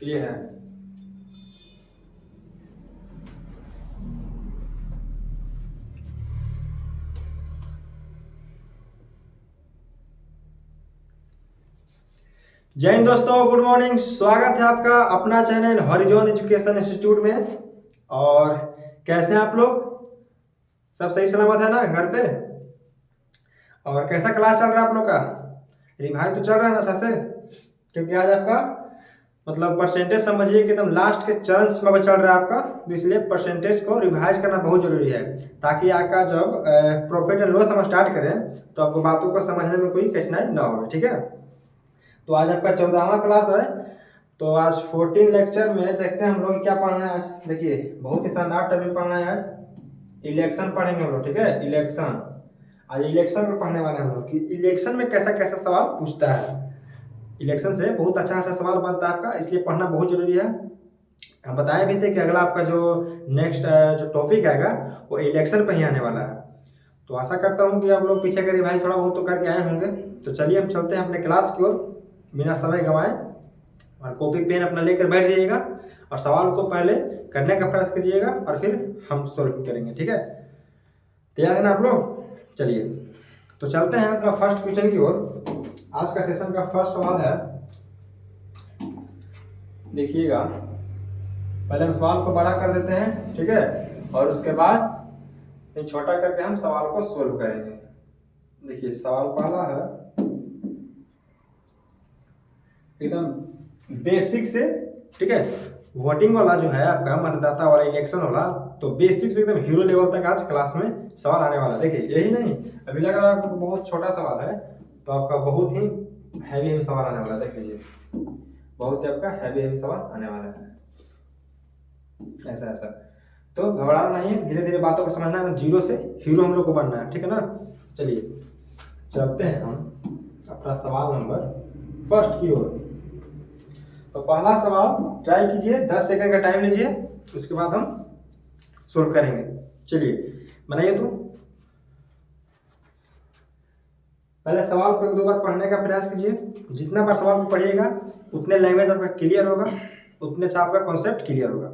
Clear है। जय हिंद दोस्तों, गुड मॉर्निंग। स्वागत है आपका अपना चैनल हॉरिजॉन एजुकेशन इंस्टीट्यूट में। और कैसे हैं आप लोग? सब सही सलामत है ना घर पे? और कैसा क्लास चल रहा है आप लोग का? रिवाइज तो चल रहा है ना अच्छा से? क्योंकि आज आपका मतलब परसेंटेज समझिए कि एकदम लास्ट के चरण में चल रहा है आपका, तो इसलिए परसेंटेज को रिवाइज करना बहुत जरूरी है, ताकि आपका जब प्रॉफिट एंड लॉस हम स्टार्ट करें तो आपको बातों को समझने में कोई कठिनाई ना हो। ठीक है, तो आज आपका 14वां क्लास है। तो आज 14 लेक्चर में देखते हैं हम लोग क्या पढ़ना है आज। देखिए बहुत ही शानदार टॉपिक पढ़ना है आज। इलेक्शन पढ़ेंगे हम लोग, ठीक है। इलेक्शन, आज इलेक्शन में पढ़ने वाले हैं हम लोग कि इलेक्शन में कैसा कैसा सवाल पूछता है। इलेक्शन से बहुत अच्छा अच्छा सवाल बनता है आपका, इसलिए पढ़ना बहुत जरूरी है। हम बताए भी थे कि अगला आपका जो नेक्स्ट जो टॉपिक आएगा वो इलेक्शन पे ही आने वाला है। तो आशा करता हूँ कि आप लोग पीछे का रिवाइज थोड़ा बहुत तो करके आए होंगे। तो चलिए हम चलते हैं अपने क्लास की ओर बिना समय गंवाए, और कॉपी पेन अपना लेकर बैठ जाइएगा और सवाल को पहले करने का प्रयास कीजिएगा और फिर हम सॉल्व करेंगे। ठीक है, तैयार है ना आप लोग? चलिए तो चलते हैं अपना फर्स्ट क्वेश्चन की ओर। आज का सेशन का फर्स्ट सवाल है, देखिएगा। पहले हम सवाल को बड़ा कर देते हैं, ठीक है, और उसके बाद फिर छोटा करके हम सवाल को सोल्व करेंगे। देखिए सवाल पहला है एकदम बेसिक से, ठीक है। वोटिंग वाला जो है आपका मतदाता वाला इलेक्शन वाला, तो बेसिक से एकदम हीरो लेवल तक आज क्लास में सवाल आने वाला है। देखिए यही नहीं, अभी लग रहा है आपको बहुत छोटा सवाल है, तो आपका बहुत ही हैवी सवाल आने वाला है। देख लीजिए बहुत ही आपका हैवी सवाल आने वाला है, ऐसा ऐसा। तो घबराना नहीं है, धीरे धीरे बातों को समझना है, जीरो से हीरो हम लोग को बनना है, ठीक है ना। चलिए चलते हैं हम अपना सवाल नंबर फर्स्ट की ओर। तो पहला सवाल ट्राई कीजिए, 10 सेकंड का टाइम लीजिए, उसके बाद हम सोल्व करेंगे। चलिए बनाइए। तो पहले सवाल को एक दो बार पढ़ने का प्रयास कीजिए। जितना बार सवाल को पढ़िएगा उतने लैंग्वेज आपका क्लियर होगा, उतने अच्छा आपका कॉन्सेप्ट क्लियर होगा।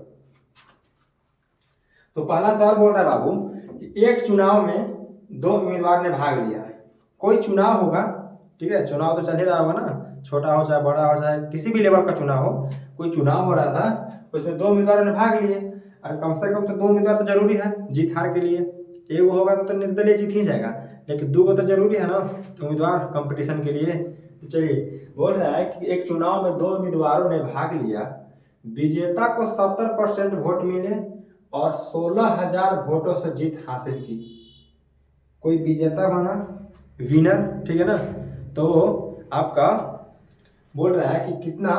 तो पहला सवाल बोल रहा है बाबू कि एक चुनाव में दो उम्मीदवार ने भाग लिया। कोई चुनाव होगा, ठीक है, चुनाव तो चल ही रहा होगा ना, छोटा हो चाहे बड़ा हो चाहे किसी भी लेवल का चुनाव हो, कोई चुनाव हो रहा था, उसमें दो उम्मीदवारों ने भाग लिए। और कम से कम तो दो उम्मीदवार तो जरूरी है जीत हार के लिए। एक होगा तो निर्दलीय जीत ही जाएगा, लेकिन दो को तो जरूरी है ना उम्मीदवार कंपटीशन के लिए। तो चलिए बोल रहा है कि एक चुनाव में दो उम्मीदवारों ने भाग लिया, विजेता को 70% वोट मिले और 16,000 वोटों से जीत हासिल की। कोई विजेता बना, विनर, ठीक है ना। तो आपका बोल रहा है कि कितना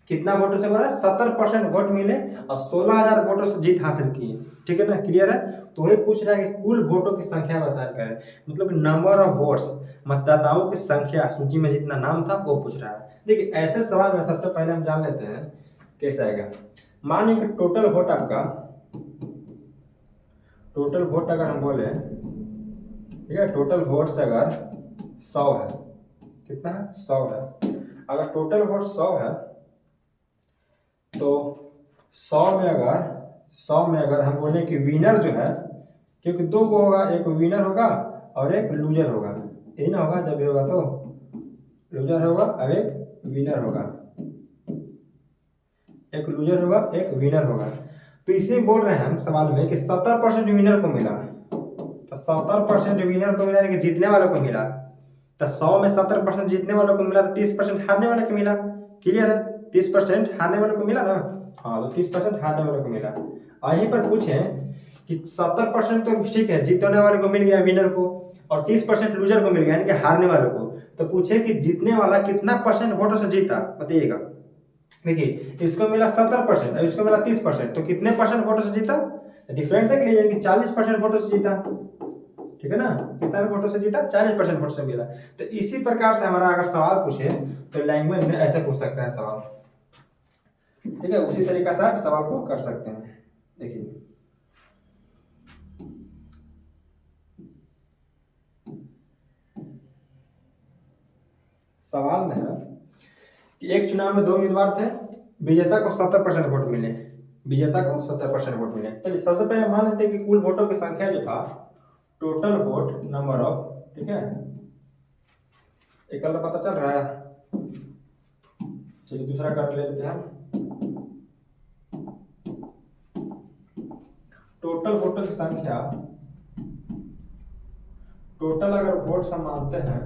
कितना वोटों से बोला, 70% वोट मिले और 16,000 वोटों से जीत हासिल की, ठीक है ना, क्लियर है। तो वही पूछ रहा है कि कुल वोटों की संख्या बता करें, मतलब नंबर ऑफ वोट्स, मतदाताओं की संख्या, सूची में जितना नाम था वो पूछ रहा है। देखिए ऐसे सवाल में सबसे पहले हम जान लेते हैं कैसा आएगा। मानिए कि टोटल वोट आपका, टोटल वोट अगर हम बोले, ठीक है, टोटल वोट्स अगर 100 है, कितना है, 100 है। अगर टोटल वोट 100 है तो 100 में अगर हम बोले कि विनर जो है, क्योंकि दो को होगा, एक विनर होगा और एक लूजर होगा, यही ना होगा, जब भी होगा तो लूजर होगा और एक विनर होगा, एक लूजर होगा एक विनर होगा। तो इसे बोल रहे हैं हम सवाल में कि 70% विनर को मिला, तो 70% विनर को मिला यानी कि जीतने वालों को मिला। तो 100 में 70% जीतने वालों को मिला तो 30% हारने वाले को मिला, क्लियर है। 30% हारने वालों को मिला ना, हाँ, तो 30% हारने वालों को मिला। यहीं पर पूछें कि 70% तो ठीक है जीतने वाले को मिल गया विनर को, और 30% लूजर को मिल गया यानी कि हारने वाले को। तो पूछे कि जीतने वाला कितना परसेंट वोटों से जीता, बताइएगा। देखिए इसको मिला 70% और इसको मिला 30%, तो कितने परसेंट वोटों से जीता? डिफरेंट देख लीजिए कि 40% वोटों से जीता, ठीक है ना। कितना वोटों से जीता? 40% वोट से मिला। तो इसी प्रकार से हमारा अगर सवाल पूछे तो लैंग्वेज में ऐसे पूछ सकता है सवाल, ठीक है, उसी तरीके से आप सवाल को कर सकते हैं। देखिए सवाल में है कि एक चुनाव में दो उम्मीदवार थे, विजेता को 70% वोट मिले, विजेता को 70% वोट मिले। चलिए सबसे पहले मान लेते हैं कि कुल वोटों की संख्या जो था, टोटल वोट नंबर ऑफ, ठीक है, एक पता चल रहा है। चलिए दूसरा कर लेते हैं। टोटल वोटों की संख्या, टोटल अगर वोट हम मानते हैं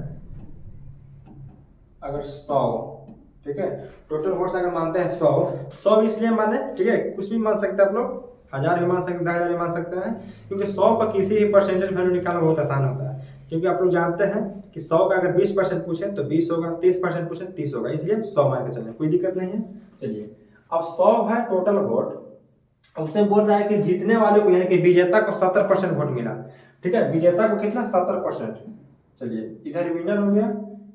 अगर 100, ठीक है, टोटल वोट्स अगर मानते हैं 100 इसलिए माने, ठीक है, कुछ भी मान सकते हैं आप लोग, 1000 भी मान सकते हैं, 10,000 भी मान सकते हैं, क्योंकि 100 का किसी भी परसेंटेज वैल्यू निकालना बहुत आसान होता है। क्योंकि आप लोग जानते हैं कि 100 का अगर 20% पूछे तो 20 होगा, 30% पूछे 30 होगा, इसलिए हम 100 मान के चलें, कोई दिक्कत नहीं है। चलिए अब 100 है टोटल वोट, उसमें बोल रहा है कि जीतने वाले को यानी कि विजेता को 70% वोट मिला, ठीक है, विजेता को कितना 70%। चलिए इधर विनर हो गया,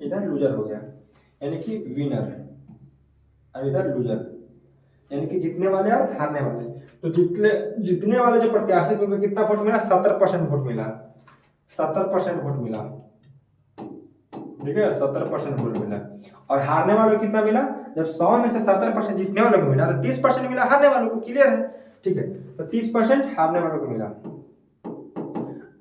इधर लूजर हो गया, यानी कि विनर और इधर लूजर, यानी कि जीतने वाले और हारने वाले। तो जीतने वाले जो प्रत्याशी उनको कितना वोट मिला, 70% वोट मिला, 70% वोट मिला, ठीक है, 70% वोट मिला। और हारने वालों को कितना मिला, जब 100 में से 70% जीतने वालों को मिला तो 30% मिला हारने वालों को, क्लियर है, ठीक है, तो 30% हारने वालों को मिला।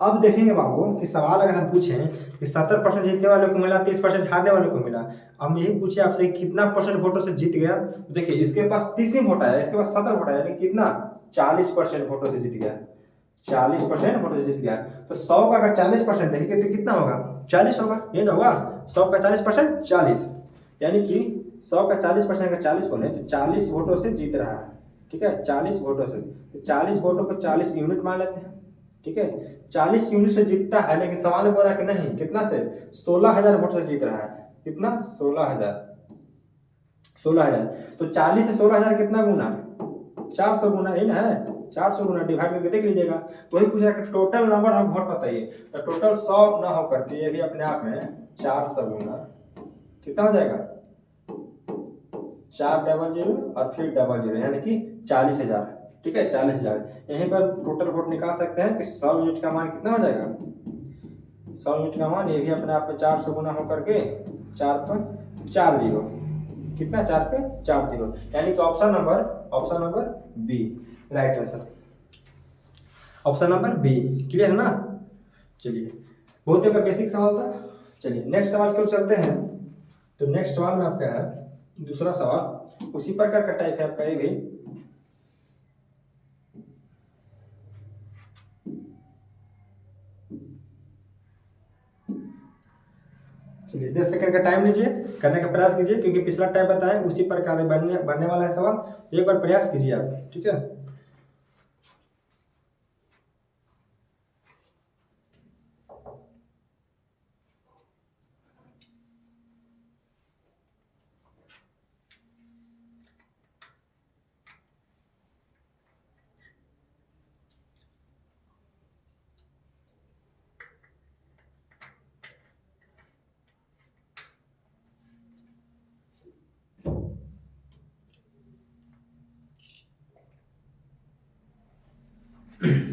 अब देखेंगे बाबू कि सवाल अगर हम पूछें कि 70% जीतने वालों को मिला, 30% हारने वालों को मिला, हम यही पूछे आपसे कितना परसेंट वोटों से जीत गया, तो देखिए इसके पास 30 ही वोट आया, इसके पास 70 वोट आया, यानी कितना 40% वोटों से जीत गया, 40% वोटों से जीत गया। तो 100 का अगर 40% देखिए तो कितना होगा, 40 होगा, ये ना होगा, 100 का 40% 40, यानी कि 100 का 40% अगर 40 बोले तो 40 वोटों से जीत रहा है, ठीक है, 40 वोटों से, तो 40 वोटों को 40 यूनिट मान लेते हैं, ठीक है, 40 यूनिट से जीतता है, लेकिन सवाल में बोल रहा है कि नहीं कितना से, 16,000 वोट से जीत रहा है, कितना 16,000, 16,000, तो 40 से 16,000 कितना गुना, 400 गुना, यही ना है, 400 गुना डिवाइड करके देख लीजिएगा। तो वही पूछ रहा है कि टोटल नंबर ऑफ वोट बताइए, तो टोटल 100 ना होकर के ये भी अपने आप में 400 गुना कितना हो जाएगा, 400 और फिर 00, यानी कि 40,000, ठीक है, 40,000। यहीं पर टोटल वोट निकाल सकते हैं कि 100 यूनिट का मान कितना हो जाएगा, 100 यूनिट का मान ये भी अपने आप में 400 गुना होकर के 4 पर 40, कितना 4 पे 40, यानी कि option number B right answer, option number B, clear है ना। चलिए बहुत ही बेसिक सवाल था। चलिए नेक्स्ट सवाल की ओर चलते हैं। तो नेक्स्ट सवाल में आपका है दूसरा सवाल, उसी प्रकार का टाइप है आपका ये भी। चलिए 10 सेकंड का टाइम लीजिए, करने का प्रयास कीजिए, क्योंकि पिछला टाइप बताया उसी प्रकार बनने वाला है सवाल, एक बार प्रयास कीजिए आप, ठीक है।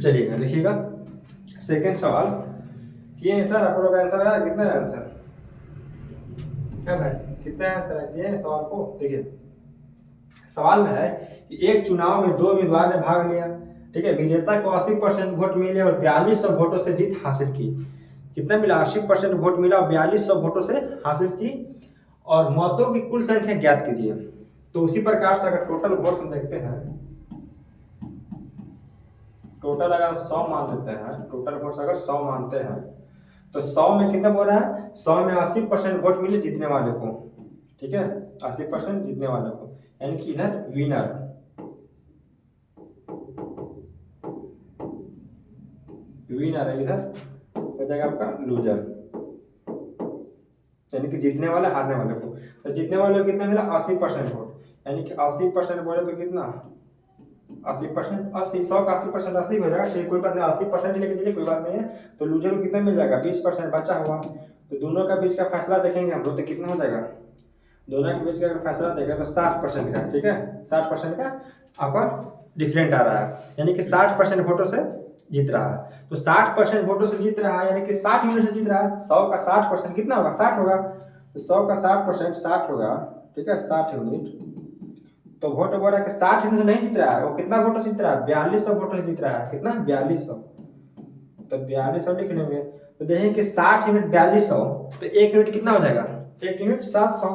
चलिएगा देखिएगा, सेकंड सवाल किए सर, आप लोग का आंसर है कितना है, आंसर क्या भाई, कितना आंसर है ये सवाल को देखिए। सवाल में है कि एक चुनाव में 2 उम्मीदवार ने भाग लिया, ठीक है, विजेता को 80% वोट मिले और 4200 वोटों से जीत हासिल की, कितना मिला, 80% वोट मिला और 4200 वोटों से हासिल की, और मतों की कुल संख्या ज्ञात कीजिए। तो उसी प्रकार से अगर टोटल वोट हम देखते हैं, टोटल अगर 100 मान लेते हैं, टोटल वोट्स अगर 100 मानते हैं, तो 100 में कितना बोल रहा है, 100 में 80% वोट मिले जीतने वाले को, ठीक है, 80% जीतने वाले को, यानी कि इधर विनर, विनर है, इधर हो जाएगा आपका लूजर, यानी कि जीतने वाला हारने वाले को। तो जीतने वाले को कितना मिला, 80% वोट, यानी कि 80% बोले तो कितना, 80%, 80, 100 का 80% 80 हो जाएगा, कोई बात नहीं, 80% लेके चलिए, कोई बात नहीं है। तो लूजर को कितना मिल जाएगा, 20% बचा हुआ। तो दोनों का बीच का फैसला देखेंगे हम लोग, तो कितना हो जाएगा, दोनों के बीच का अगर फैसला देगा तो 60% का, ठीक है, 60% का आपका डिफरेंट आ रहा है, यानी कि 60% वोटों से जीत रहा है। तो 60% वोटों से जीत रहा है, यानी कि 60 यूनिट से जीत रहा है। 100 का 60% कितना होगा, 60 होगा, तो 100 का 60% 60 होगा, ठीक है, 60 यूनिट, तो वोट बोल रहा है कि 60 यूनिट से नहीं जीत रहा है, वो कितना वोट जीत रहा है, 4200 वोट जीत रहा है। कितना, 4200। तो 4200 लिख लेंगे, तो देखेंगे कि 60 यूनिट 4200, तो 1 यूनिट कितना हो जाएगा, 1 यूनिट 700,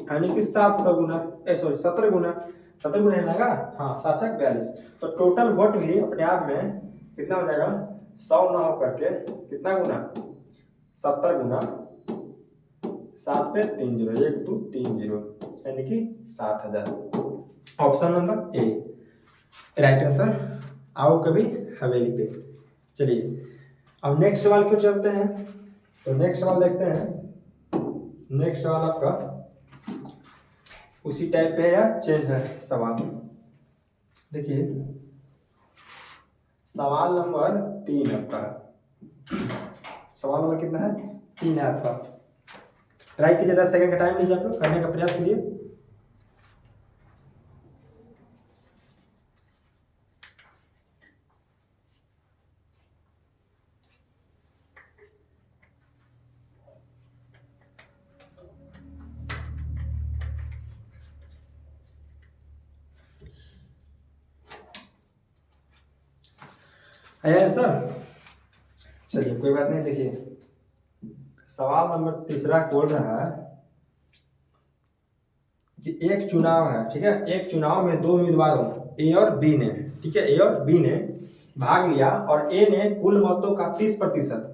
यानी कि 700 गुना, सॉरी 17 गुना, 17 गुना रहेगा, हाँ 7 7 42। तो टोटल वोट भी अपने आप में कितना हो जाएगा, 100 ना हो करके कितना गुना, 70 गुना 7 पे 3 जीरो, 1 2 3 जीरो, यानी कि 7000। Option number A right answer. आओ कभी हवेली पे। चलिए अब नेक्स्ट सवाल क्यों चलते हैं, तो नेक्स्ट सवाल देखते हैं। नेक्स्ट सवाल आपका उसी टाइप पे है या चेंज है सवाल। देखिए सवाल नंबर 3 आपका, सवाल नंबर कितना है, 3 है आपका। ट्राई कीजिए, 10 सेकंड का टाइम लीजिए, आप लोग करने का प्रयास कीजिए। आया सर, चलिए कोई बात नहीं। देखिए सवाल नंबर तीसरा बोल रहा है कि एक चुनाव है, ठीक है, एक चुनाव में 2 उम्मीदवारों ए और बी ने, ठीक है, ए और बी ने भाग लिया और ए ने कुल मतों का 30%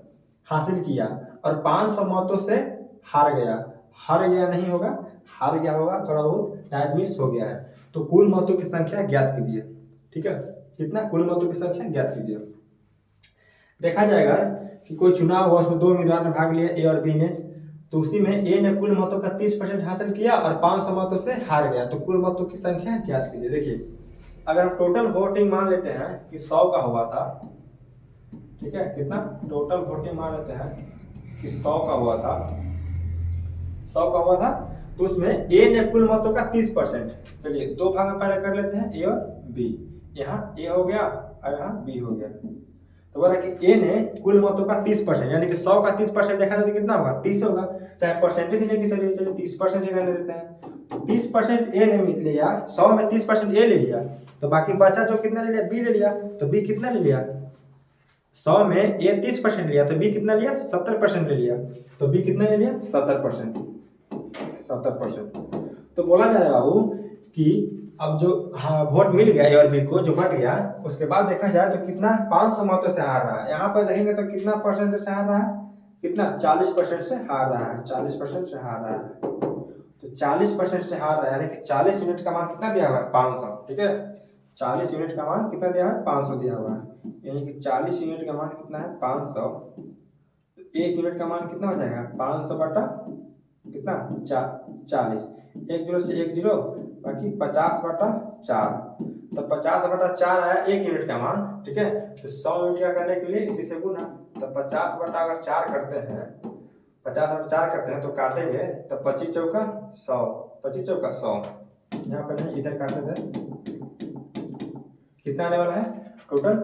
हासिल किया और 500 मतों से हार गया। हार गया नहीं होगा, हार गया होगा, थोड़ा बहुत टाइप मिस हो गया है। तो कुल मतों की संख्या ज्ञात कीजिए, ठीक है, कितना, कुल मतों की संख्या ज्ञात कीजिए। देखा जाएगा कि कोई चुनाव हुआ, उसमें 2 उम्मीदवार ने भाग लिया ए और बी ने, तो उसी में ए ने कुल मतों का 30% हासिल किया और 500 मतों से हार गया। तो कुल मतों की संख्या ज्ञात कीजिए। देखिए अगर हम टोटल वोटिंग मान लेते हैं कि 100 का हुआ था, ठीक है, कितना टोटल वोटिंग मान लेते हैं कि 100 का हुआ था, 100 का हुआ था, तो उसमें ए ने कुल मतों का 30%, चलिए 2 भाग में पहले कर लेते हैं, ए और बी। यहाँ ए हो गया और यहाँ बी हो गया। तो बोला कि ए ने कुल मतों का 30%, यानी कि 100 का 30% देखा जाए तो कितना होगा, 30 होगा, चाहे परसेंटेज लेके चलिए, चलिए 30% ही रहने देते हैं। तो 30% ए ने लिया, 100 में 30% ए ले लिया, तो बाकी बचा जो कितना ले लिया, बी ले लिया। तो बी कितना ले लिया, 100 में ए 30% लिया, तो बी कितना लिया, 70% ले लिया। तो बी कितना ले लिया, 70%, 70%। तो बोला जा रहा है बाबू कि अब जो, हाँ, वोट मिल गया ए और बी को, जो बट गया, उसके बाद देखा जाए तो कितना 500 मतों से हार रहा है। यहाँ पर देखेंगे तो कितना परसेंट से हार रहा है, कितना 40% से हार रहा है, 40% से हार रहा है। तो 40% से हार रहा है, यानी कि 40 यूनिट का मान कितना दिया हुआ है, 500, ठीक है, 40 यूनिट का मान कितना दिया है, 500 दिया हुआ है, यानी कि 40 यूनिट का मान कितना है, 500। तो 1 यूनिट का मान कितना हो जाएगा, 500 बटा कितना, 40, 1 जीरो से 1 जीरो, बाकी 50 बटा 4। तो 50 बटा 4 आया 1 यूनिट का मान, ठीक है। तो 100 यूनिट का करने के लिए इसी से गुना, तो 50 बटा अगर 4 करते हैं, 50 बटा 4 करते हैं तो काटेंगे तो 25 चौका 100, 25 चौका 100, यहाँ पर नहीं इधर काटे थे, कितना आने वाला है टोटल,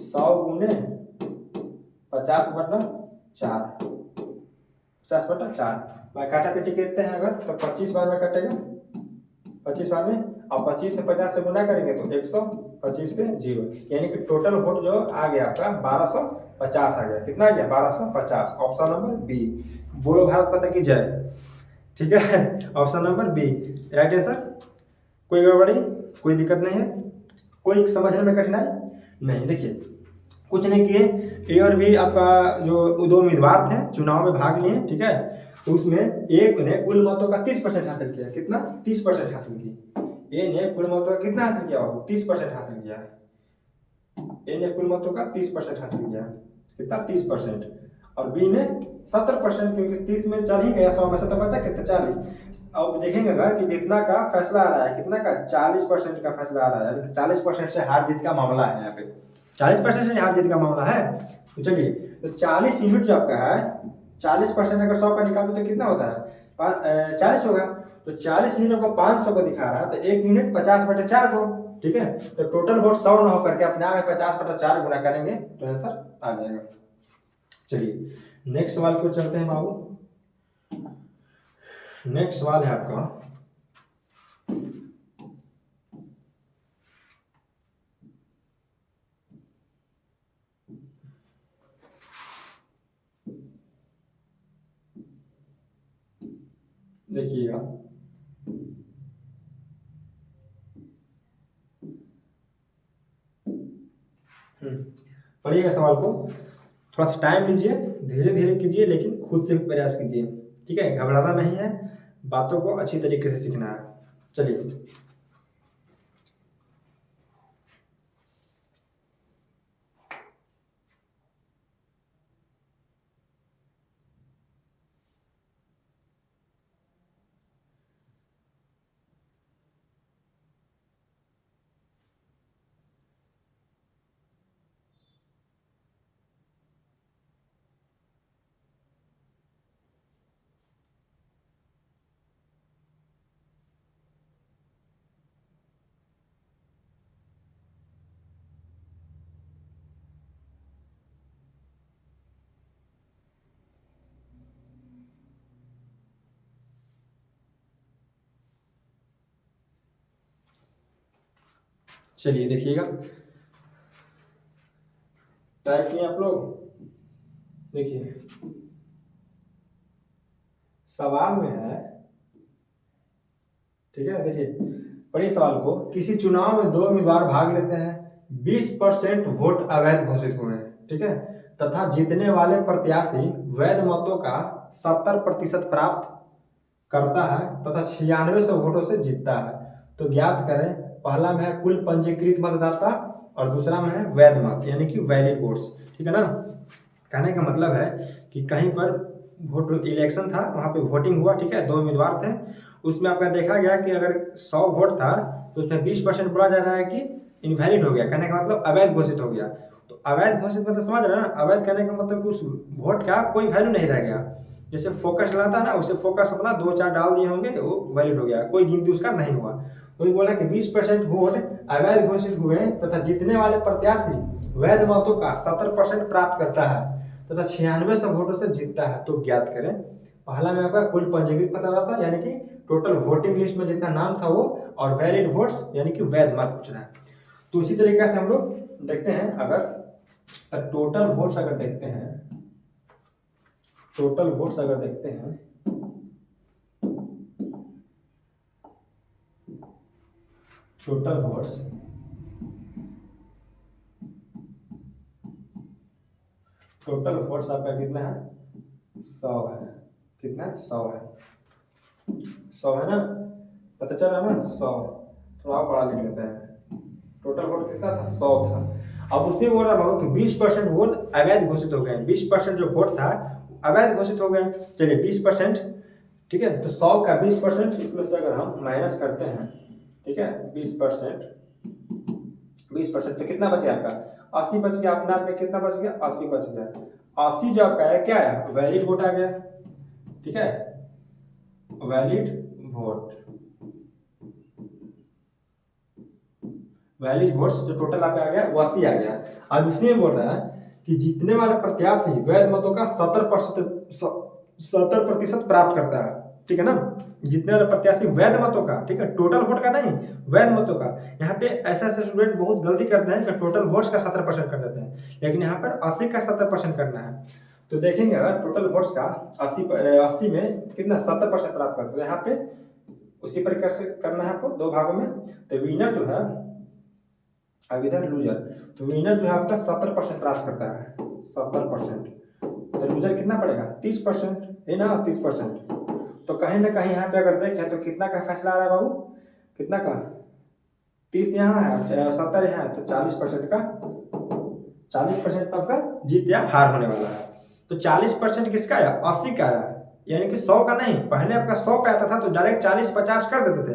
100 गुने 50 बटा 4, 50 बटा 4, मैं काटा पेटी कहते हैं अगर, तो 25 बार में कटेगा, 25 बार में, और 25 से 50 से गुना करेंगे तो 125 पे 0, यानी कि टोटल वोट जो आ गया आपका 1250 आ गया। कितना आ गया, 1250। ऑप्शन नंबर बी, बोलो भारत माता की जय, ठीक है, option number B right answer. कोई गड़बड़ी, कोई दिक्कत नहीं है, कोई समझने में कठिनाई नहीं। देखिए कुछ नहीं किए, ए और बी आपका जो 2 उम्मीदवार थे चुनाव में भाग लिए, ठीक है, तो उसमें एक ने कुल मतों का 30% हासिल किया, कितना, 30% हासिल किया। ए ने कुल मतों का कितना हासिल किया बाबू, 30% हासिल किया। ए ने कुल मतों का 30% हासिल किया, कितना, 30%, और बी ने 70%, क्योंकि 30 में चल ही गया, 100 में से तो बचा कितना, 40। अब देखेंगे अगर कि कितना का फैसला आ रहा है, कितना का, 40% का फैसला आ रहा है, यानी कि 40% से हार जीत का मामला है। यहाँ पे 40% से हार जीत का मामला है। तो चलिए, तो 40 यूनिट जो आपका है, 40% अगर 100 का निकालते तो कितना होता है, 40 होगा। तो 40 यूनिट आपको 500 को दिखा रहा है, तो 1 यूनिट 50 बटे 4 को, ठीक है। तो टोटल वोट 100 ना होकर के अपने आप में 50 बटा 4 गुना करेंगे तो आंसर आ जाएगा। चलिए नेक्स्ट सवाल को चलते हैं बाबू। नेक्स्ट सवाल है आपका, देखिएगा। पढ़िएगा सवाल को, थोड़ा सा टाइम लीजिए, धीरे धीरे कीजिए, लेकिन खुद से प्रयास कीजिए, ठीक है। घबराना नहीं है, बातों को अच्छी तरीके से सीखना है। चलिए, चलिए देखिएगा, ट्राई किए आप लोग। देखिए, सवाल में है, ठीक है। देखिए, पढ़िए सवाल को। किसी चुनाव में 2 उम्मीदवार भाग लेते हैं, 20% वोट अवैध घोषित हुए हैं, ठीक है, तथा जीतने वाले प्रत्याशी वैध मतों का 70% प्राप्त करता है तथा 9600 वोटों से जीतता है। तो ज्ञात करें, पहला में है कुल पंजीकृत मतदाता और दूसरा में है वैध मत, यानी कि वैलिड वोट्स, ठीक है ना। कहने का मतलब है कि कहीं पर वोट इलेक्शन था, वहां पे वोटिंग हुआ, ठीक है, 2 उम्मीदवार थे, उसमें आपका देखा गया कि अगर 100 वोट था तो उसमें 20% बोला जा रहा है कि इनवैलिड हो गया, कहने का मतलब अवैध घोषित हो गया। तो अवैध घोषित मतलब समझ रहे हैं ना, अवैध कहने का मतलब कि उस वोट का कोई वैल्यू नहीं रह गया। जैसे फोकस लगाता है ना, उसे फोकस अपना 2-4 डाल दिए होंगे, वो वैलिड हो गया, कोई गिनती उसका नहीं हुआ। तो बोला कि 20% वोट अवैध घोषित हुए तथा जीतने वाले प्रत्याशी वैध मतों का 70% प्राप्त करता है तथा 9600 वोटों से जीतता है। तो ज्ञात करें, पहला में आपका कुल पंजीकृत मतदाता यानी कि टोटल वोटिंग लिस्ट में जितना नाम था वो, और वैलिड वोट्स यानी कि वैध मत पूछना है। तो इसी तरीके से हम लोग देखते हैं, अगर टोटल वोट्स अगर देखते हैं, टोटल वोट्स अगर देखते हैं, टोटल वोट्स, टोटल वोट्स आपका कितना है, 100 है। कितना है, 100 है, 100 है ना, पता चल रहा है ना, 100। थोड़ा और बड़ा लिख लेते हैं। टोटल वोट कितना था, 100 था। अब उसी बोल रहा बाबू कि 20% वोट अवैध घोषित हो गए, 20% जो वोट था अवैध घोषित हो गए। चलिए 20%, ठीक है, तो 100 का 20% इसमें से अगर हम माइनस करते हैं, ठीक है, 20%, 20% तो कितना बच गया आपका, 80 बच गया। अपने आप में कितना बच गया, 80 बच गया। 80 जो आपका है क्या है, वैलिड वोट आ गया, ठीक है, वैलिड वोट, वैलिड वोट्स जो टोटल आप आ गया वो 80 आ गया। अब इसमें बोल रहा है कि जीतने वाला प्रत्याशी वैध मतों का 70% प्राप्त करता है, ठीक है ना। जीतने वाला प्रत्याशी वैध मतों का, ठीक है, टोटल वोट का नहीं, वैध मतों का। यहाँ पे ऐसा ऐसा स्टूडेंट बहुत गलती करते हैं कि टोटल वोट्स का 70% कर देते हैं, लेकिन यहाँ पर 80 का 70% करना है। तो देखेंगे अगर टोटल वोट्स का 80 में कितना 70% प्राप्त करते हैं, यहाँ पे उसी प्रकार से करना है आपको 2 भागों में। तो विनर जो है, अब इधर लूजर, तो विनर जो है आपका 70% प्राप्त करता है, 70%। तो लूजर कितना पड़ेगा, 30%, है ना, 30%। तो कहीं ना कहीं यहाँ पे अगर देखें तो कितना का फैसला आ रहा है बाबू, कितना का, 30 यहाँ है, 70 यहाँ है, तो 40% का, 40% आपका जीत या हार होने वाला है। तो 40% किसका आया, 80 का आया, यानी कि 100 का नहीं। पहले आपका 100 पे आता था तो डायरेक्ट 40-50 कर देते थे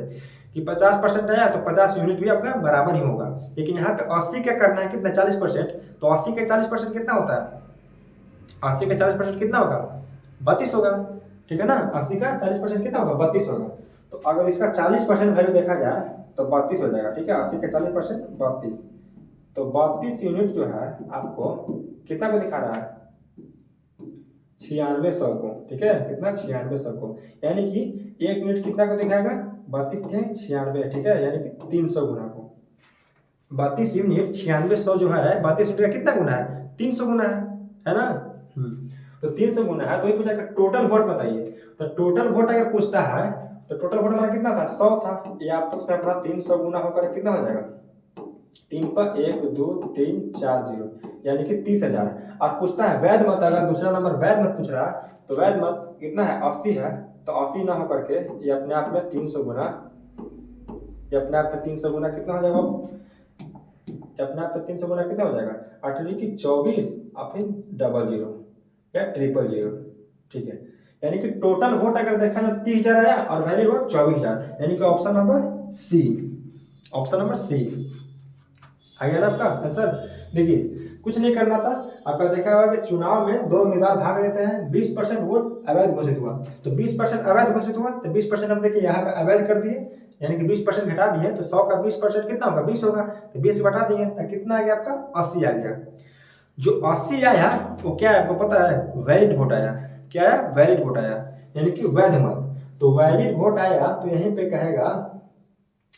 कि 50% आया तो 50 यूनिट भी आपका बराबर ही होगा। लेकिन यहाँ पे 80 का करना है, कितना, 40%। तो 80 का 40% कितना होता है, 80 का 40% कितना होगा, 32 होगा, ठीक है ना। 80 का 40% कितना होगा, 32 होगा। तो अगर इसका 40% वैल्यू देखा जाए तो 32 हो जाएगा, ठीक है। 80 का 40% 32, तो 32 यूनिट जो है आपको कितना को दिखा रहा है, 9600 को, ठीक है, कितना, 9600 को, यानी कि 1 यूनिट कितना को दिखाएगा, 32 थे 96, ठीक है, यानी कि 300 गुना को। 32 यूनिट 9600 जो है, 32 यूनिट का कितना गुना है, 300 गुना है ना। तो 300 गुना है, तो ये पूछा कि टोटल वोट बताइए। तो टोटल वोट अगर पूछता है तो टोटल वोट हमारा कितना था, 100 था। ये आपस में अपना 300 गुना होकर कितना हो जाएगा, 3 पर 1 2 3 4 0, यानी कि 30,000। और पूछता है वैध मत, अगर दूसरा नंबर वैध मत पूछ रहा है तो वैध मत कितना है, 80 है। तो 80 ना होकर के ये अपने आप में 300 गुना, ये अपने आप में 300 गुना कितना हो जाएगा, ये अपने आप में 300 गुना कितना हो जाएगा, 8 की 24 और फिर 00 या 000, ठीक है। यानी कि टोटल वोट अगर देखा जाए तो 30,000 आया और वैलिड वोट 24,000, यानी कि option number C, option number C आ गया ना आपका आंसर। देखिए कुछ नहीं करना था आपका, देखा होगा कि चुनाव में 2 उम्मीदवार भाग लेते हैं, 20% वोट अवैध घोषित हुआ, तो 20% अवैध घोषित हुआ, तो 20% हम देखिए यहाँ पे अवैध कर दिए, यानी कि 20% घटा दिए, तो 100 का 20% कितना होगा, 20 होगा, तो 20 घटा दिए तो कितना आ गया आपका, 80 आ गया। जो 80 आया वो क्या है आपको पता है, वैलिड वोट आया। क्या आया, वैलिड वोट आया, यानी कि वैध मत। तो वैलिड वोट आया तो यहीं पे कहेगा,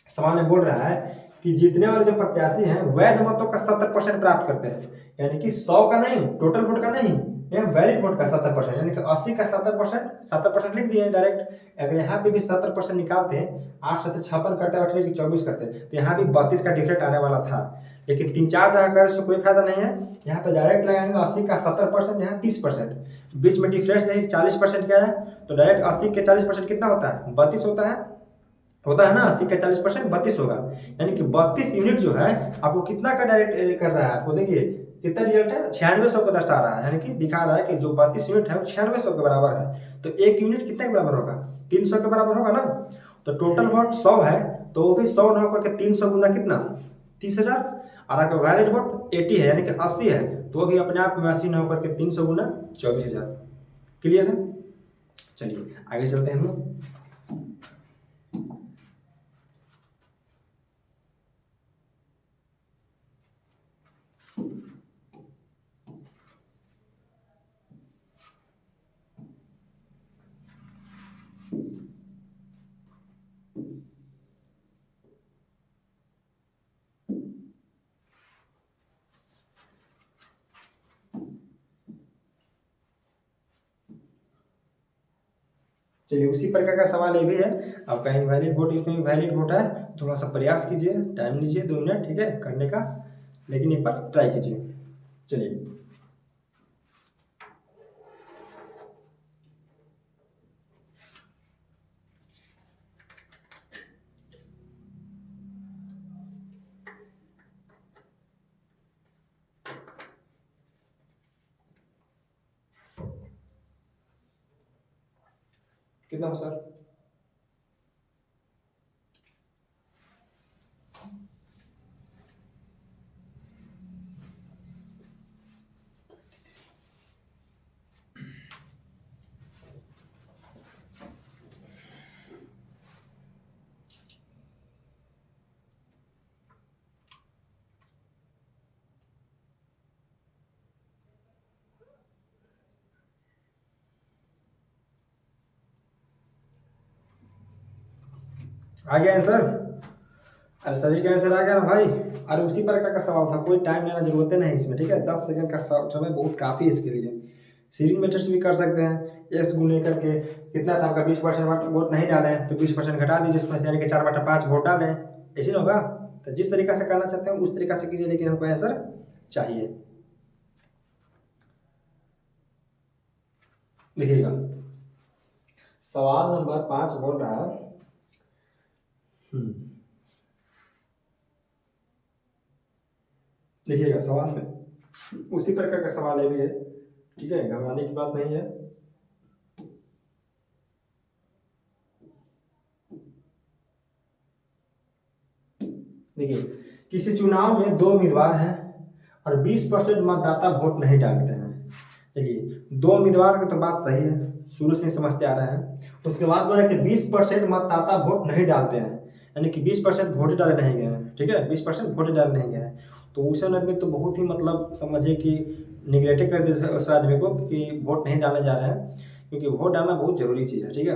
सवाल में बोल रहा है कि जीतने वाले जो प्रत्याशी हैं वैध मतों का 70% प्राप्त करते हैं, यानी कि 100 का नहीं, टोटल वोट का नहीं, यह वैलिड वोट का 70%, यानी कि 80 का 70% लिख दिए डायरेक्ट। अगर यहाँ पे भी 70% निकालते हैं, 8 से 56 करते हैं, 8 की 24 करते हैं, तो यहाँ भी 32 का डिफरेंट आने वाला था, लेकिन 3-4 जगह कर इसमें कोई फायदा नहीं है। यहाँ पे डायरेक्ट लगाएंगे 80 का 70%, यहाँ 30%, बीच में डिफरेंस नहीं 40% क्या है, तो डायरेक्ट 80 के 40% कितना होता है, 32 होता है ना, 80 का 40% 32 होगा, यानी कि 32 यूनिट जो है आपको कितना का डायरेक्ट कर रहा है, आपको देखिए कितना रिजल्ट है, 9600 को दर्शा रहा है, यानी कि दिखा रहा है कि जो 32 यूनिट है वो 9600 के बराबर है। तो एक यूनिट कितने के बराबर होगा, 300 के बराबर होगा ना। तो टोटल वोट 100 है, तो वो भी 100 ना होकर के 300 गुना कितना, 30,000। और अगर वैलिड वोट 80 है, यानी कि 80 है, तो वो भी अपने आप में 80 ना होकर के 300 गुना 24,000। क्लियर है, चलिए आगे चलते हैं हम लोग। चलिए उसी प्रकार का सवाल ये भी है आपका, इनवैलिड वोट, इसमें वैलिड वोट है, थोड़ा सा प्रयास कीजिए, टाइम लीजिए 2 मिनट, ठीक है, करने का, लेकिन एक बार ट्राई कीजिए। चलिए कितना हो सर, आ गया आंसर, अरे सभी का आंसर आ गया ना भाई। अरे उसी प्रकार का सवाल था, कोई टाइम लेना जरूरत नहीं इसमें, ठीक है, 10 सेकंड का समय बहुत काफ़ी है इसके लिए। सीरीज मेथड्स भी कर सकते हैं, एस गुने करके कितना था आपका, 20% वोट नहीं डाले तो 20% घटा दीजिए उसमें से, यानी कि 4/5 वोट डालें, ऐसे ना होगा। तो जिस तरीका से करना चाहते हैं उस तरीका से कीजिए, लेकिन हमको आंसर चाहिए। देखिएगा सवाल नंबर 5 बोल रहा है, देखिएगा सवाल में उसी प्रकार का सवाल है भी है, ठीक है, घबराने की बात नहीं है। देखिए किसी चुनाव में 2 उम्मीदवार हैं और 20% मतदाता वोट नहीं डालते हैं। देखिए 2 उम्मीदवार की तो बात सही है, शुरू से ही समझते आ रहे हैं। उसके बाद बोला कि 20% मतदाता वोट नहीं डालते हैं, यानी कि 20% वोट डाले नहीं गए हैं, ठीक है, 20% वोट डाले नहीं गए हैं। तो उस आदमी तो बहुत ही मतलब समझिए कि निगलेक्ट कर दे उस आदमी को कि वोट नहीं डालने जा रहे हैं, क्योंकि वोट डालना बहुत जरूरी चीज़ है, ठीक है।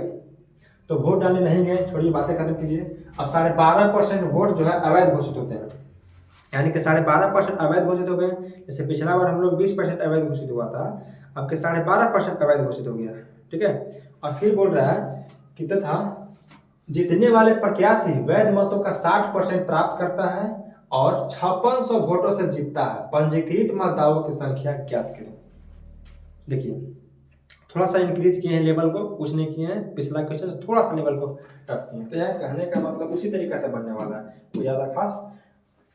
तो वोट डालने नहीं गए, छोड़िए बातें खत्म कीजिए। अब 12.5% वोट जो है अवैध घोषित होते हैं, यानी कि 12.5% अवैध घोषित हो गए। जैसे पिछला बार हम लोग 20% अवैध घोषित हुआ था, आपके 12.5% अवैध घोषित हो गया। ठीक है, और फिर बोल रहा है कि तथा जीतने वाले प्रत्याशी वैध मतों का 60% प्राप्त करता है और 5600 वोटों से जीतता है। पंजीकृत मतदाताओं की संख्या ज्ञात करें। देखिए थोड़ा सा इंक्रीज किए हैं लेवल को, कुछ नहीं किए हैं, पिछला क्वेश्चन से थोड़ा सा लेवल को टफ किए हैं। तो यह कहने का मतलब उसी तरीके से बनने वाला है, कोई ज्यादा खास।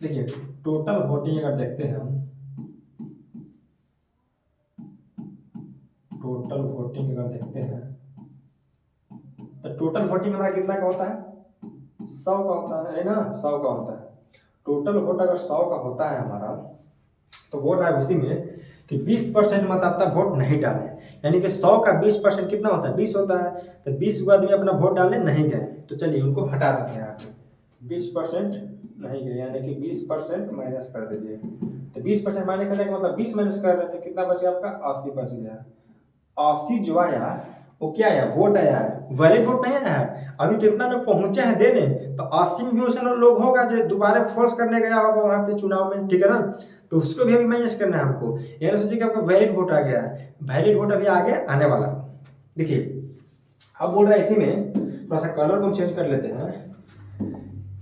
देखिए टोटल वोटिंग अगर देखते हैं हम, टोटल वोटिंग अगर देखते हैं तो टोटल वोटिंग हमारा कितना का होता है? 100 का होता है ना, 100 का होता है। टोटल वोट अगर 100 का होता है हमारा, तो बोल रहा है उसी में कि 20% मतदाता वोट नहीं डाले, यानी कि 100 का 20% कितना होता है? 20 होता है। तो 20 को आदमी अपना वोट डालने नहीं गए, तो चलिए उनको हटा देते हैं यहाँ पे। 20% नहीं गए, यानी कि 20% माइनस कर दीजिए। तो 20% माइनस करने का मतलब 20 माइनस कर रहे थे, कितना बच गया आपका? 80 बच गया। 80 जो आया वो क्या आया? वोट आया है, वैलिड वोट नहीं आया है। अभी तो इतना लोग पहुंचे हैं देने, तो 80 में भी उसे लोग होगा जो दोबारा फोर्स करने गया होगा वहां पे चुनाव में, ठीक है ना, तो उसको भी अभी माइनस करना है हमको। यानी सोचिए कि आपका वैलिड वोट आ गया है, वैलिड वोट अभी आगे आने वाला। देखिए अब बोल रहा है इसी में थोड़ा सा कलर को हम चेंज कर लेते हैं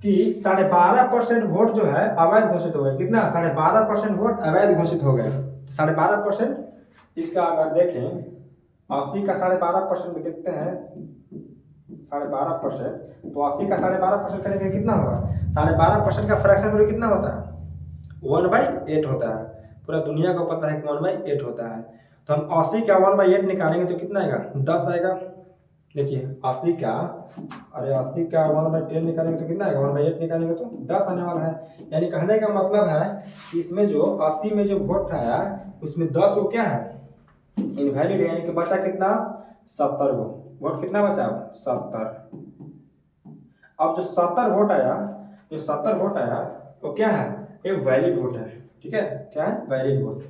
कि 12.5% वोट जो है अवैध घोषित हो गए। कितना? 12.5% वोट अवैध घोषित हो गए। 12.5%, इसका अगर देखें 80 का 12.5% देखते हैं, 12.5%, तो 80 का 12.5% करेंगे कितना होगा? 12.5% का फ्रैक्शन वैल्यू कितना होता है? 1/8 होता है। पूरा दुनिया को पता है कि 1/8 होता है। तो हम 80 का 1/8 निकालेंगे तो कितना आएगा? 10 आएगा। देखिए 80 का 1/10 निकालेंगे तो कितना आएगा? 1/8 निकालेंगे तो 10 आने वाला है। यानी कहने का मतलब है कि इसमें जो 80 में जो वोट आया उसमें 10 वो क्या है? इनवैलिड, यानी कि बचा कितना? 70 वोट। कितना बचा? 70। अब जो 70 वोट आया वो क्या है? ये वैलिड वोट है। ठीक है, क्या है? Valid vote,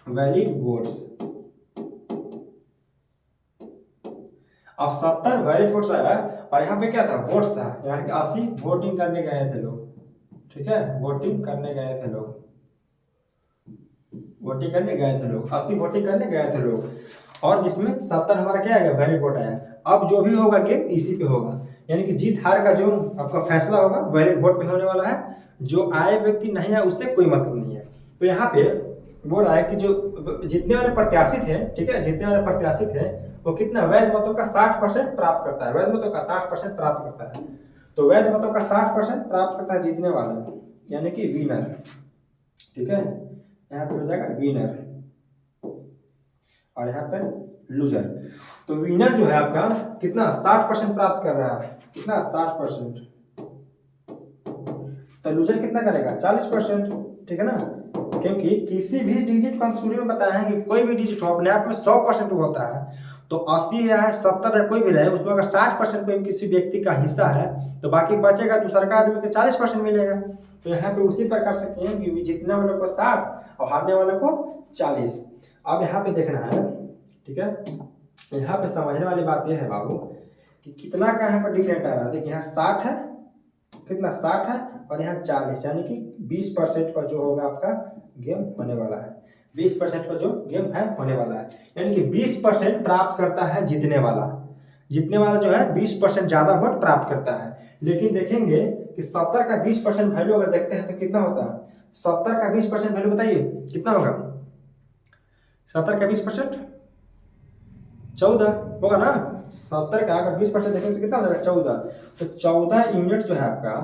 valid votes. अब 70 वैलिड वोट्स आया और यहाँ पे क्या था? वोट्स था, यानी कि 80 वोटिंग करने गए थे लोग। ठीक है, वोटिंग करने गए थे लोग, वोटिंग करने गए थे लोग, 80 वोटिंग करने गए थे लोग, और जिसमें 70 हमारा क्या आएगा? वैलिड वोट आया। अब जो भी होगा गेम इसी पे होगा, यानी कि जीत हार का जो आपका फैसला होगा वैलिड वोट पे होने वाला है। जो आए व्यक्ति नहीं आए उससे कोई मतलब नहीं है। तो यहाँ पे बोल रहा है कि जो जीतने वाले प्रत्याशी थे, ठीक है, जीतने वाले प्रत्याशी थे वो कितना? वैध मतों का 60% प्राप्त करता है। वैध मतों का 60% प्राप्त करता है। तो वैध मतों का 60% प्राप्त करता है जीतने वाला, यानी कि विनर। ठीक है, यहाँ पे हो जाएगा विनर और यहाँ पे लूजर। तो विनर जो है आपका कितना? 60% प्राप्त कर रहा है। कितना? 60%। तो लूजर कितना करेगा? 40%। ठीक है ना, क्योंकि किसी भी डिजिट को हम शुरू में बताए हैं कि कोई भी डिजिट हो अपने आप में 100% होता है। तो 80 है, 70 है, कोई भी रहे, उसमें अगर 60% कोई किसी व्यक्ति का हिस्सा है तो बाकी बचेगा दूसरा का आदमी को 40% मिलेगा। तो यहाँ पे उसी प्रकार से किए कि जीतने वाले को 60 और हारने वाले को 40। अब यहाँ पे देखना है, ठीक है, यहाँ पे समझने वाली बात यह है बाबू कि कितना का यहाँ पर डिफरेंट आ रहा है। देखिए यहाँ 60 है, कितना? 60 है, और यहाँ 40, यानी कि 20% पर जो होगा आपका गेम होने वाला है। 20% पर जो गेम है होने वाला है, यानी कि 20% प्राप्त करता है जीतने वाला। जीतने वाला जो है 20% ज्यादा वोट प्राप्त करता है। लेकिन देखेंगे कि 70 का 20% वैल्यू अगर देखते हैं तो कितना होता है? 70 का 20% वैल्यू बताइए कितना होगा? 70 का 20% 14 होगा ना। 70 का अगर 20% देखेंगे तो कितना हो जाएगा? 14। तो 14 यूनिट जो है आपका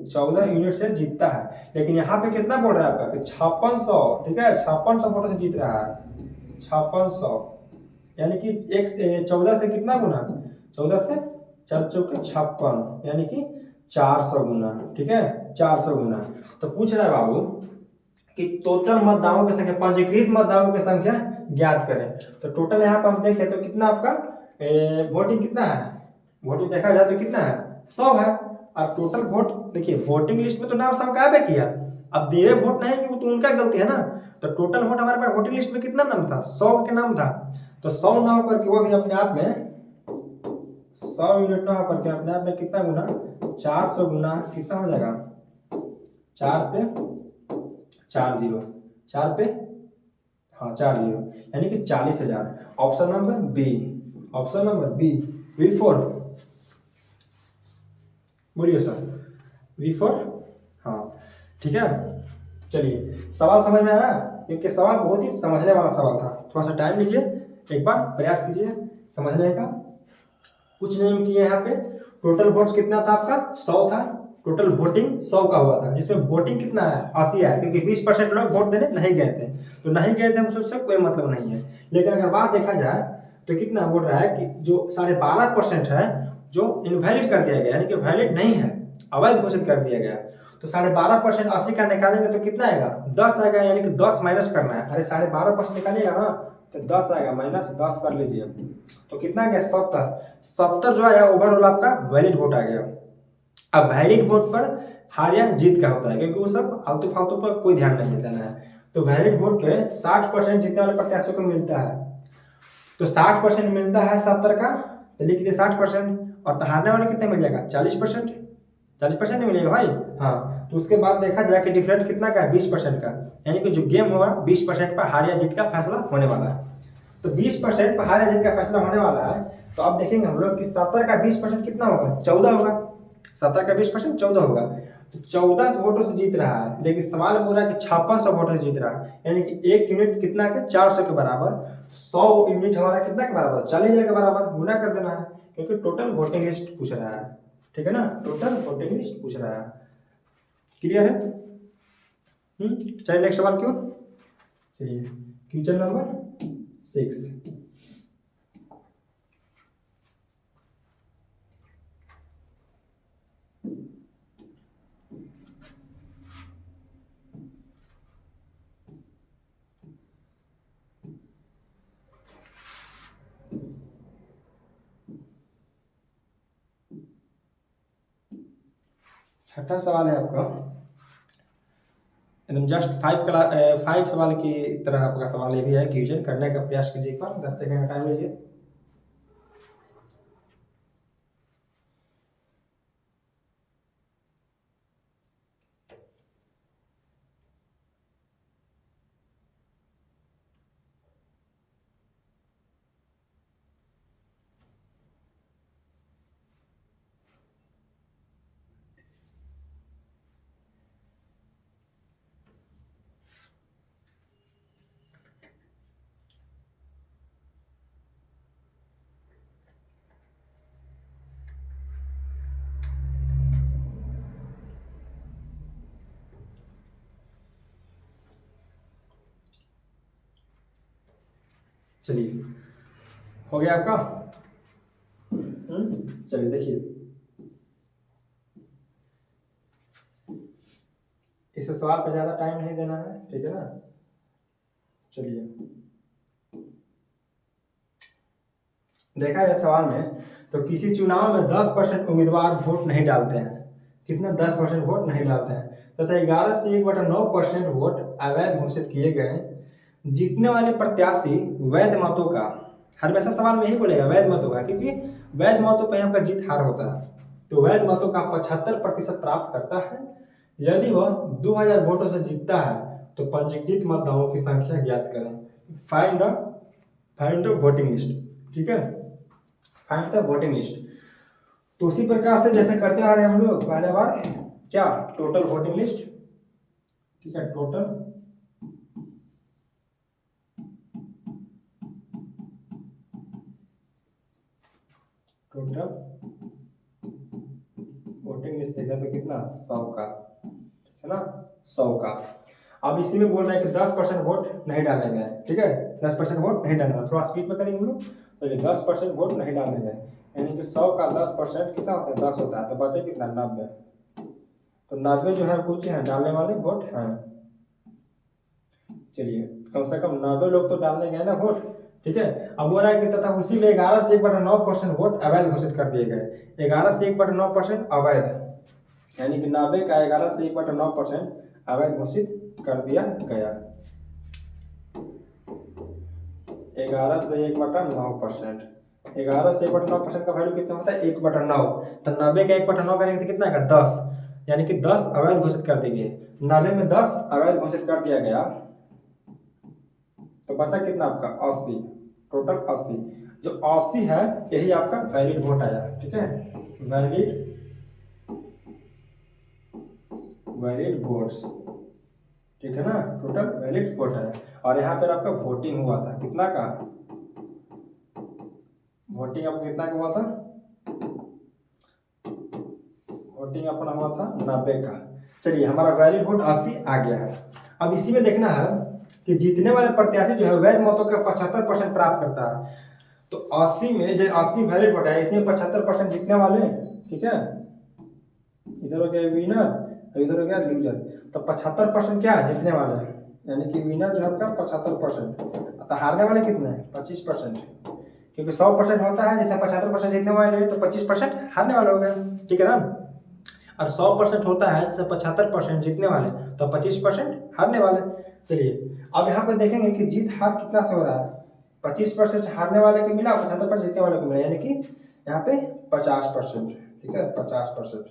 14 यूनिट से जीतता है। लेकिन यहाँ पे कितना बोल रहा है आपका? 5600। ठीक है, 5600 वोटों से जीत रहा है। 5600, यानी कि 14 से कितना गुना? 14 से 4 चौके 56, यानी कि 400 गुना। ठीक है, 400 गुना। तो पूछ रहा है बाबू कि टोटल मतदाताओं की संख्या, पंजीकृत मतदाताओं की संख्या ज्ञात करें। तो टोटल यहाँ पर हम देखें तो कितना आपका वोटिंग कितना है? वोटिंग देखा जाए तो कितना है? 100 है। और टोटल वोट देखिए, वोटिंग लिस्ट में तो नाम सब काहे पे किया, अब देवे वोट नहीं कि वो तो उनका गलती है ना। तो टोटल वोट हमारे पास वोटिंग लिस्ट में कितना नाम था? 100 के नाम था। तो 100 ना होकर के वो भी अपने आप में 100 यूनिट ना होकर के अपने आप में कितना गुना? 400 गुना। कितना हो जाएगा? 4 पे 4 जीरो, 4 पे हाँ 4 जीरो, यानी कि 40,000। Option number B, option number B, V4 बोलिए सर, V4। हाँ ठीक है। चलिए सवाल समझ में आया, क्योंकि सवाल बहुत ही समझने वाला सवाल था। थोड़ा सा टाइम लीजिए, एक बार प्रयास कीजिए समझने का। कुछ नियम किए यहाँ पे। टोटल वोट्स कितना था आपका, 100 था। टोटल वोटिंग 100 का हुआ था, जिसमें वोटिंग कितना है, 80 है, क्योंकि 20% लोग वोट देने नहीं गए थे। तो नहीं गए थे उससे कोई मतलब नहीं है। लेकिन अगर बात देखा जाए तो कितना बोल रहा है कि जो 12.5% है जो इनवैलिड कर दिया गया, यानी कि वैलिड नहीं है, अवैध घोषित कर दिया गया। तो 12.5% 80 का निकालेंगे तो कितना आएगा, 10 आएगा, यानी कि 10 माइनस करना है। अरे 12.5% निकालिएगा ना तो 10 आएगा, माइनस 10 कर लीजिए तो कितना आ गया, 70 जो आया ओवरऑल आपका वैलिड वोट आ गया। अब वैलिड वोट पर हार या जीत का होता है, क्योंकि वो सब फालतू फालतू पर कोई ध्यान नहीं देना है। तो वैलिड वोट पे 60% जीतने वाले प्रत्याशियों को मिलता है। तो 60% मिलता है 70 का, तो लिख दिए 60%। और हारने वाले कितने मिल जाएगा, 40%। 40% नहीं मिलेगा भाई। हाँ तो उसके बाद देखा जाए कि डिफरेंट कितना का है, 20% का, यानी कि जो गेम होगा 20% पर हार या जीत का फैसला होने वाला है। तो 20% पर हार या जीत का फैसला होने वाला है। तो अब देखेंगे हम लोग कि 70 का 20% कितना होगा, 14 होगा। 70 का 20% 14 होगा। तो 14 वोटों से जीत रहा है, लेकिन सवाल बोल रहा है कि 5600 वोटों से जीत रहा है, यानी कि एक यूनिट कितना के 400 के बराबर। 100 यूनिट हमारा कितना के बराबर, 40,000 के बराबर, गुना कर देना है, क्योंकि टोटल वोटिंग लिस्ट पूछ रहा है। ठीक है ना, टोटल वोटिंग लिस्ट पूछ रहा है। क्लियर है। चलिए नेक्स्ट सवाल क्यों, चलिए क्वेश्चन नंबर 6। छठा सवाल है आपका, एकदम जस्ट 5 सवाल की तरह आपका सवाल ये भी है। क्वेश्चन करने का प्रयास कीजिए, एक बार 10 सेकंड का टाइम लीजिए। चलिए हो गया आपका। चलिए देखिए, इस सवाल पे ज्यादा टाइम नहीं देना है, ठीक है ना। चलिए देखा है सवाल में, तो किसी चुनाव में 10% उम्मीदवार वोट नहीं डालते हैं। कितने, 10% वोट नहीं डालते हैं, तथा 11 से 1/9% वोट अवैध घोषित किए गए। जीतने वाले प्रत्याशी वैध मतों का, हमेशा सवाल में यही बोलेगा वैध मतों का, क्योंकि वैध मतों पर आपका जीत हार होता है। तो वैध मतों का 75% प्राप्त करता है। यदि वह 2000 वोटों से जीतता है तो पंजीकृत मतदाताओं की संख्या ज्ञात करें। Find the voting list. ठीक है, फाइंड द वोटिंग लिस्ट। तो उसी प्रकार से जैसे करते आ रहे हैं हम लोग, पहले बार क्या, टोटल वोटिंग लिस्ट। ठीक है, टोटल वोटिंग लिस्ट देखा तो कितना, 100 का, है ना, 100 का। अब इसी में बोल रहे हैं कि 10% वोट नहीं डाले गए। ठीक है, 10% वोट नहीं डालने गए, थोड़ा स्पीड में करेंगे हम लोग। तो ये 10% वोट नहीं डालने गए, यानी कि 100 का 10% कितना होता है, 10 होता है। तो बचे कितना, 90। तो 90 जो है कुछ है डालने वाले वोट हैं। चलिए कम से कम 90 लोग तो डालने गए ना वोट। ठीक है, अब हो रहा है कि तथा उसी में 11 से 1/9% वोट अवैध घोषित कर दिए गए। 11 से 1/9% अवैध, यानी कि 90 का 11 से 1/9% अवैध घोषित कर दिया गया। 11 से 1/9%, 11 से 1/9% का वैल्यू कितना होता है, 1/9। तो 90 का 1/9 करेंगे तो कितना आएगा, 10। यानी कि 10 अवैध घोषित कर दिए गए। 90 में 10 अवैध घोषित कर दिया गया तो बचा कितना आपका 80, टोटल 80। जो 80 है यही आपका वैलिड वोट आया। ठीक है, वैलिड वोट्स, ठीक है ना, टोटल वैलिड वोट है। और यहाँ पर आपका वोटिंग हुआ था कितना का, वोटिंग आपका कितना का हुआ था, वोटिंग अपना हुआ था 90 का। चलिए हमारा वैलिड वोट 80 आ गया है। अब इसी में देखना है कि जीतने वाले प्रत्याशी जो है वैध मतों का 75% प्राप्त करता है। तो 80 में जो 80 वैलिड वोट है इसमें 75% जीतने वाले, ठीक है, इधर हो गया विनर और इधर हो गया लूजर। तो 75% क्या है जीतने वाले, यानी कि विनर जो है आपका 75%, तो हारने वाले कितने हैं 25%, क्योंकि 100% होता है जिसमें 75% जीतने वाले तो 25% हारने वाले हो गए, ठीक है ना। और 100% होता है जिसमें 75% जीतने वाले तो 25% हारने वाले। चलिए अब यहाँ पे देखेंगे कि जीत हार कितना से हो रहा है, 25% हारने वाले को मिला, 75% जीतने वाले को मिला, यानी कि यहाँ पे 50%, ठीक है 50%।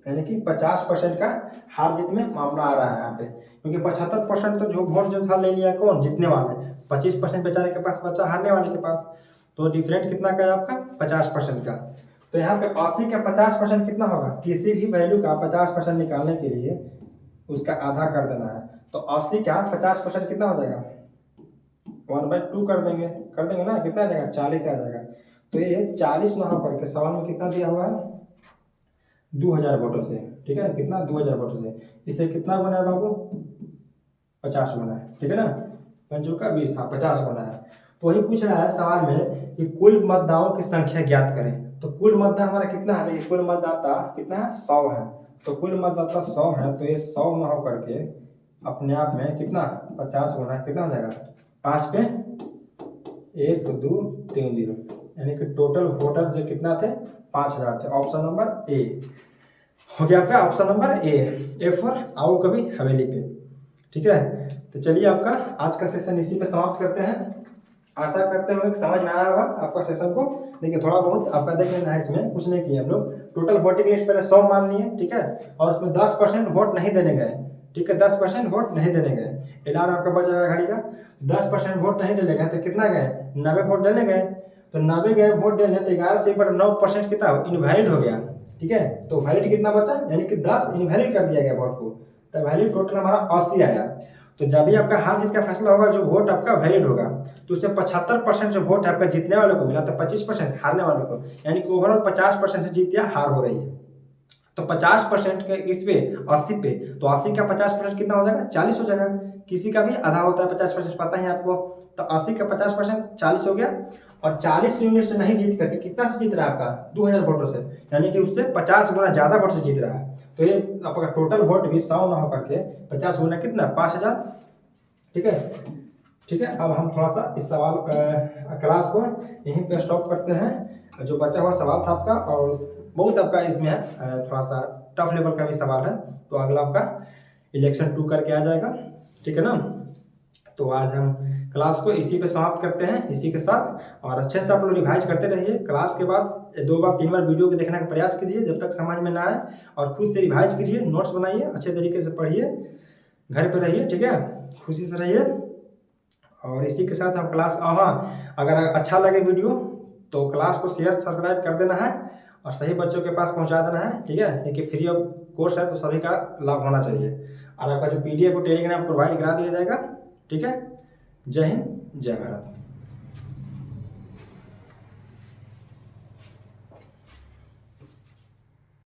यानी कि 50% का हार जीत में मामला आ रहा है यहाँ पे, क्योंकि 75% तो जो वोट जो था ले लिया कौन, जीतने वाले, 25% बेचारे के पास बचा हारने वाले के पास। तो डिफरेंट कितना का है आपका 50% का। तो यहाँ पे 80 का 50% कितना होगा, किसी भी वैल्यू का 50% निकालने के लिए उसका आधा कर देना है। तो 80 का 50% कितना हो जाएगा, 1/2 कर देंगे ना, कितना आ जाएगा 40 आ जाएगा। तो ये 40 ना होकर के सवाल में कितना दिया हुआ है 2000 वोटों से, ठीक है, कितना 2000 वोटों से। इसे कितना बना है बाबू 50 बना है, ठीक है ना, 5 का 20, हाँ 50 बना है। तो वही पूछ रहा है सवाल में कि कुल मतदाताओं की संख्या ज्ञात करें। तो कुल मतदाता हमारा कितना है, देखिए कुल मतदाता कितना है 100 है। तो कुल मतदाता 100 है, तो ये 100 ना होकर के अपने आप में कितना 50 गुना कितना हो जाएगा 5 पे 1 2 3 0, यानी कि टोटल वोटर जो कितना थे 5000 थे। ऑप्शन नंबर ए हो गया आपका, ऑप्शन नंबर ए फॉर आओ कभी हवेली पे, ठीक है। तो चलिए आपका आज का सेशन इसी पे समाप्त करते हैं। आशा करते हुए समझ में आया होगा आपका सेशन को। देखिए थोड़ा बहुत आपका देख लेना है, इसमें कुछ नहीं किया हम लोग। टोटल वोटिंग लिस्ट पहले 100 मान लिए, ठीक है, और उसमें 10% वोट नहीं देने गए, ठीक है, 10% वोट नहीं देने गए। अलार्म आपका बज रहा है घड़ी का, 10% वोट नहीं देने गए तो कितना गए 90 वोट देने गए। तो 90 गए वोट देने तो 11 से 9% कितना इनवैलिड हो गया, ठीक है। तो वैलिड कितना बचा, यानी कि 10 इनवैलिड कर दिया गया वोट को। तो वैलिड टोटल हमारा 80 आया। तो जब भी आपका हार जीत का फैसला होगा जो वोट आपका वैलिड होगा तो उसमें 75% जो वोट आपका जीतने वालों को मिला तो 25% हारने वालों को, यानी कि ओवरऑल 50% से जीत या हार हो रही है। तो 50% के इस पे 80 पे, तो 80 का 50% कितना हो जाएगा 40 हो जाएगा। किसी का भी आधा होता है 50%, पता है आपको। तो 80 का 50% 40 हो गया। और 40 यूनिट से नहीं जीत करके कितना से जीत रहा है आपका 2000 वोटों से, यानी कि उससे 50 गुना ज्यादा वोट से जीत रहा है। तो ये आपका टोटल वोट भी 100 ना होकर के 50 गुना कितना 5000, ठीक है। ठीक है, अब हम थोड़ा सा इस सवाल क्लास को यहीं पे स्टॉप करते हैं। जो बचा हुआ सवाल था आपका, और बहुत आपका इसमें है थोड़ा सा टफ लेवल का भी सवाल है, तो अगला आपका इलेक्शन 2 करके आ जाएगा, ठीक है ना। तो आज हम क्लास को इसी पे समाप्त करते हैं इसी के साथ। और अच्छे से आप लोग रिवाइज करते रहिए। क्लास के बाद 2 बार 3 बार वीडियो को देखने का प्रयास कीजिए जब तक समझ में ना आए, और खुद से रिवाइज कीजिए, नोट्स बनाइए, अच्छे तरीके से पढ़िए, घर पे रहिए, ठीक है, खुशी से रहिए। और इसी के साथ हम क्लास, हाँ अगर अच्छा लगे वीडियो तो क्लास को शेयर सब्सक्राइब कर देना है और सही बच्चों के पास पहुंचा देना है, ठीक है, क्योंकि फ्री ऑफ कोर्स है तो सभी का लाभ होना चाहिए। और आपका जो PDF को टेलीग्राम प्रोवाइड करा दिया जाएगा, ठीक है। जय हिंद, जय भारत।